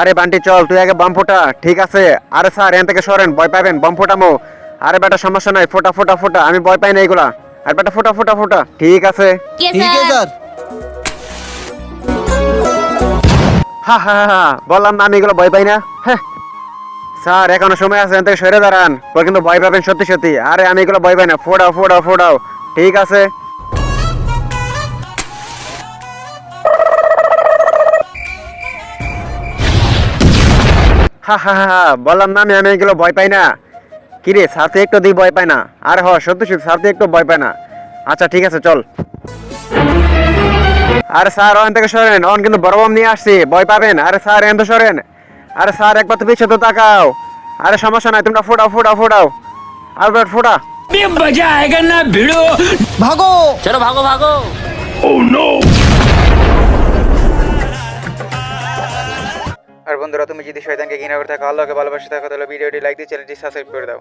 আরে বান্টি চল, তুই আগে বম ফোটা। ঠিক আছে। আরে স্যার এখান থেকে সরেন, ভয় পাবেন, বম ফোটামো। আরে বেটা সমস্যা নাই, ফোটা ফোটা ফোটা, আমি ভয় পাই না এগুলা। আর বেটা ফোটা ফোটা ফোটা। ঠিক আছে। ठीक है सर। হা হা হা হা, বললাম না আমি এগুলো ভয় পাই না। হ্যাঁ স্যার এখনো সময় আছে, এখান থেকে সরে দাঁড়ান, পরে কিন্তু ভয় পাবেন সত্যি সত্যি। আরে আমি এগুলো ভয় পাই না, ফোড়াও ফোড়াও ফোড়াও। ঠিক আছে। হা হা হা হা, বললাম না আমি এগুলো ভয় পাই না। কিরে স্যার তো একটু দিক ভয় পায় না? আরে হ সত্যি সত্যি স্যার তো একটু ভয় পায় না। আচ্ছা ঠিক আছে চল। আরে স্যার ওখান থেকে সরেন, অন কিন্তু বড় বম নিয়ে আসছি, ভয় পাবেন। আরে স্যার এখান থেকে সরেন। আরে স্যার একবার তো পিছিয়ে তো তাকাও। আরে সমস্যা নাই, তোমরা ফোটাও ফোটাও ফোটাও। আর ফোটা। मजा आएगा ना भिड़ो। भागो। चलो भागो भागो। আর বন্ধুরা, তুমি যদি শয়তানকে ঘৃণা করে থাকো, আল্লাহকে ভালোবাসে থাকো, তাহলে ভিডিওটি লাইক দিয়ে চ্যানেলটি সাবস্ক্রাইব করে দাও।